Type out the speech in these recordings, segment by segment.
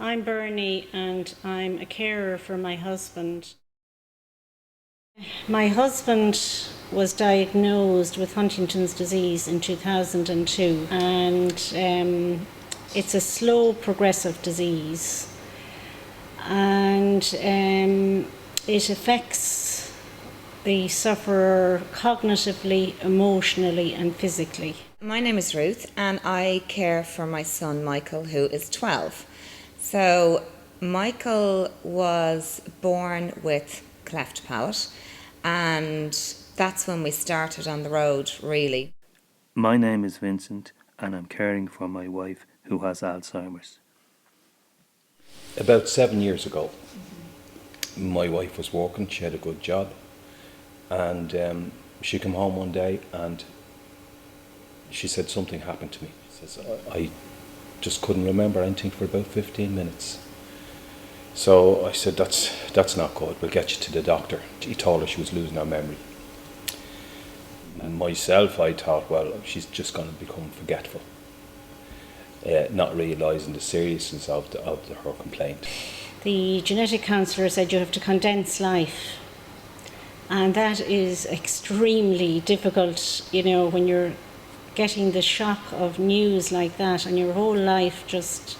I'm Bernie and I'm a carer for my husband. My husband was diagnosed with Huntington's disease in 2002, and it's a slow progressive disease, and it affects the sufferer cognitively, emotionally and physically. My name is Ruth and I care for my son Michael, who is 12. So Michael was born with cleft palate, and that's when we started on the road, really. My name is Vincent and I'm caring for my wife who has Alzheimer's. About 7 years ago, my wife was working, she had a good job, and she came home one day and she said something happened to me. She says, I just couldn't remember anything for about 15 minutes. So I said, that's not good, we'll get you to the doctor. He told her she was losing her memory. And myself, I thought, well, she's just going to become forgetful, not realising the seriousness of her complaint. The genetic counsellor said you have to condense life, and that is extremely difficult, when you're getting the shock of news like that and your whole life just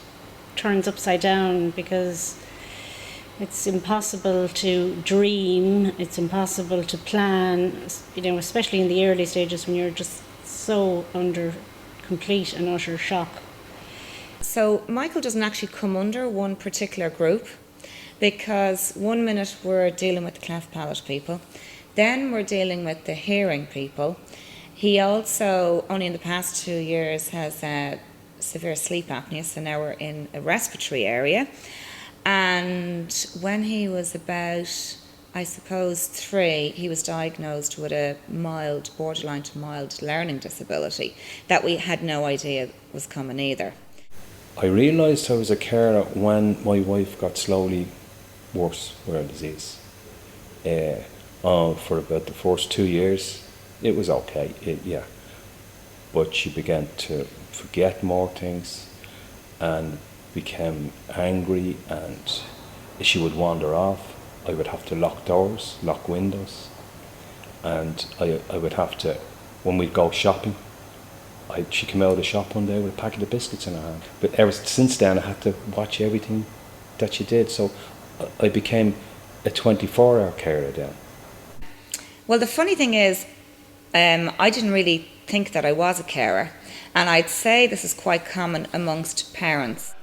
turns upside down, because it's impossible to dream, it's impossible to plan, especially in the early stages when you're just so under complete and utter shock. So Michael doesn't actually come under one particular group, because one minute we're dealing with the cleft palate people, then we're dealing with the hearing people. He also, only in the past 2 years, has severe sleep apnea, so now we're in a respiratory area. And when he was about, I suppose, 3, he was diagnosed with a mild, borderline to mild learning disability that we had no idea was coming either. I realised I was a carer when my wife got slowly worse with her disease. For about the first 2 years, it was okay, but she began to forget more things and became angry, and she would wander off. I would have to lock doors, lock windows, and I would have to, when we'd go shopping, she came out of the shop one day with a packet of biscuits in her hand. But ever since then, I had to watch everything that she did, so I became a 24-hour carer then. Well, the funny thing is, I didn't really think that I was a carer, and I'd say this is quite common amongst parents.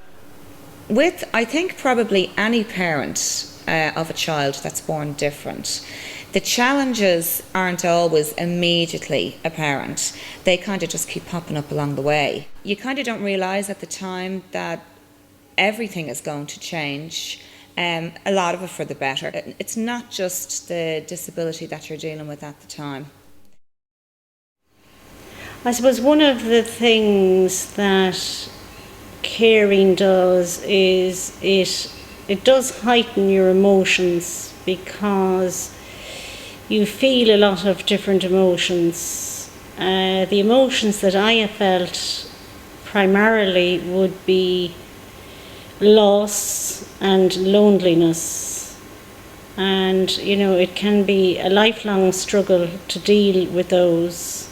With, I think, probably any parent of a child that's born different, the challenges aren't always immediately apparent. They kind of just keep popping up along the way. You kind of don't realise at the time that everything is going to change, a lot of it for the better. It's not just the disability that you're dealing with at the time. I suppose one of the things that caring does is it does heighten your emotions, because you feel a lot of different emotions. The emotions that I have felt primarily would be loss and loneliness, and it can be a lifelong struggle to deal with those.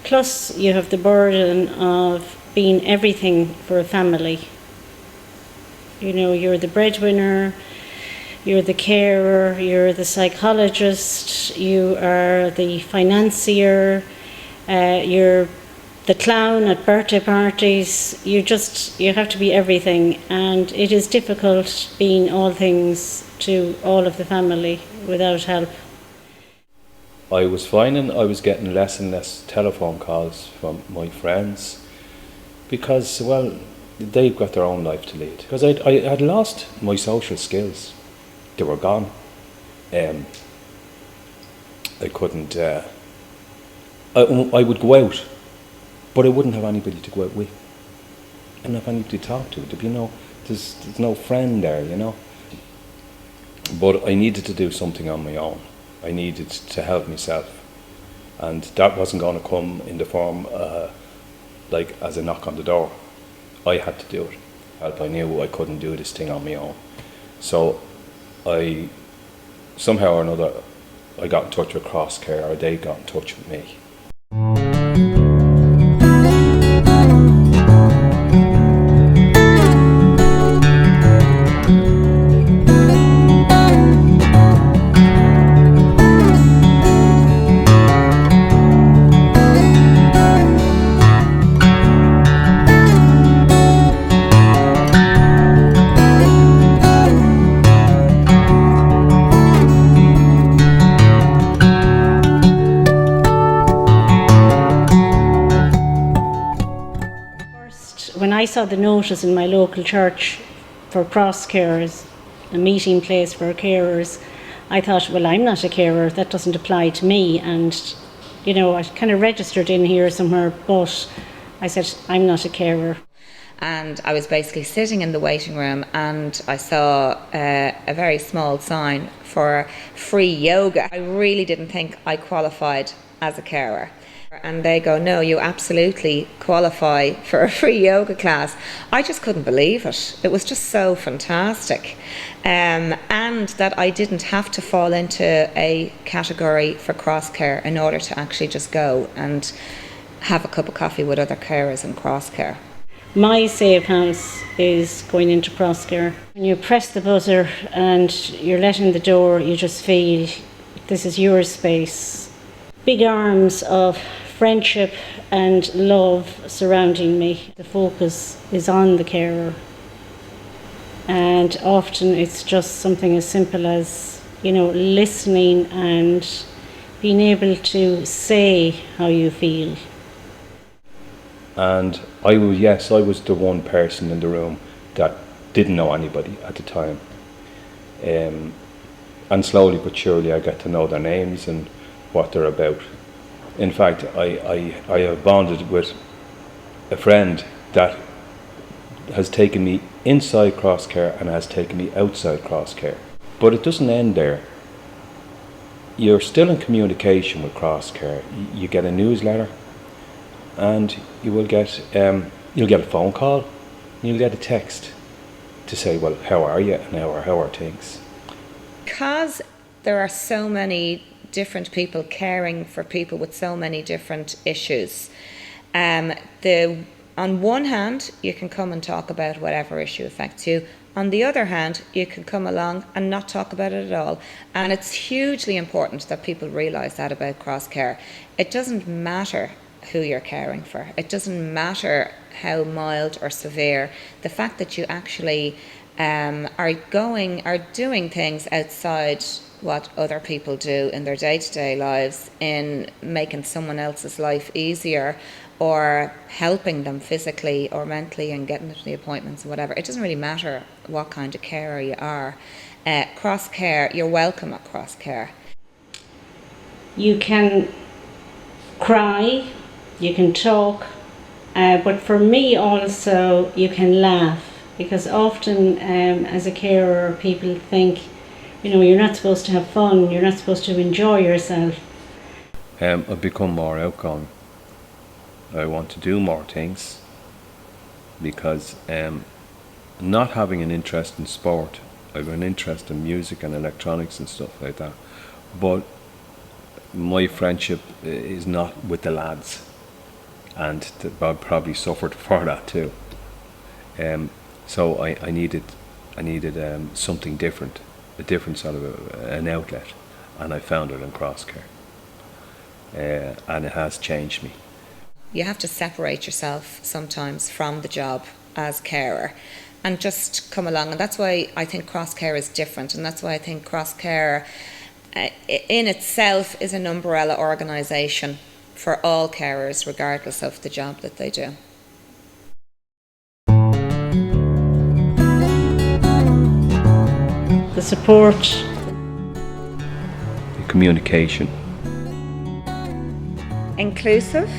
Plus you have the burden of being everything for a family. You're the breadwinner, you're the carer, you're the psychologist, you are the financier, you're the clown at birthday parties. You have to be everything, and it is difficult being all things to all of the family without help. I was finding I was getting less and less telephone calls from my friends, because, well, they've got their own life to lead. Because I had lost my social skills. They were gone. I couldn't, I would go out, but I wouldn't have anybody to go out with. I didn't have anybody to talk to. There's no friend there, But I needed to do something on my own. I needed to help myself. And that wasn't going to come in the form, like as a knock on the door. I had to do it. help. I knew I couldn't do this thing on my own. So I, somehow or another, I got in touch with CrossCare, or they got in touch with me. When I saw the notice in my local church for CrossCare as a meeting place for carers, I thought, well, I'm not a carer, that doesn't apply to me. And, you know, I kind of registered in here somewhere, but I said, I'm not a carer. And I was basically sitting in the waiting room, and I saw a very small sign for free yoga. I really didn't think I qualified as a carer. And they go, no, you absolutely qualify for a free yoga class. I just couldn't believe it. It was just so fantastic. And that I didn't have to fall into a category for CrossCare in order to actually just go and have a cup of coffee with other carers in CrossCare. My safe house is going into CrossCare. When you press the buzzer and you're let in the door, you just feel this is your space. Big arms of friendship and love surrounding me. The focus is on the carer. And often it's just something as simple as, you know, listening and being able to say how you feel. And I was the one person in the room that didn't know anybody at the time. And slowly but surely I got to know their names and what they're about. In fact, I have bonded with a friend that has taken me inside CrossCare and has taken me outside CrossCare. But it doesn't end there. You're still in communication with CrossCare. You get a newsletter, and you'll get a phone call, and you'll get a text to say, well, how are you, and how are things? Because there are so many different people caring for people with so many different issues. On one hand, you can come and talk about whatever issue affects you. On the other hand, you can come along and not talk about it at all. And it's hugely important that people realise that about CrossCare. It doesn't matter who you're caring for. It doesn't matter how mild or severe. The fact that you actually are doing things outside what other people do in their day-to-day lives, in making someone else's life easier, or helping them physically or mentally and getting them to the appointments and whatever. It doesn't really matter what kind of carer you are. CrossCare, you're welcome at CrossCare. You can cry, you can talk, but for me also you can laugh, because often as a carer people think, you know, you're not supposed to have fun, you're not supposed to enjoy yourself. I've become more outgoing. I want to do more things, because not having an interest in sport, I have an interest in music and electronics and stuff like that, but my friendship is not with the lads, and Bob probably suffered for that too. So I needed something different, a different sort of an outlet, and I found it in CrossCare, and it has changed me. You have to separate yourself sometimes from the job as carer and just come along, and that's why I think CrossCare is different, and that's why I think CrossCare in itself is an umbrella organisation for all carers regardless of the job that they do. The support, The communication, Inclusive,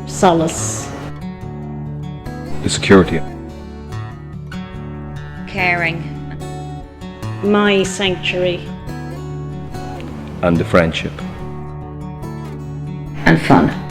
solace, the security, caring, my sanctuary, and the friendship. and fun.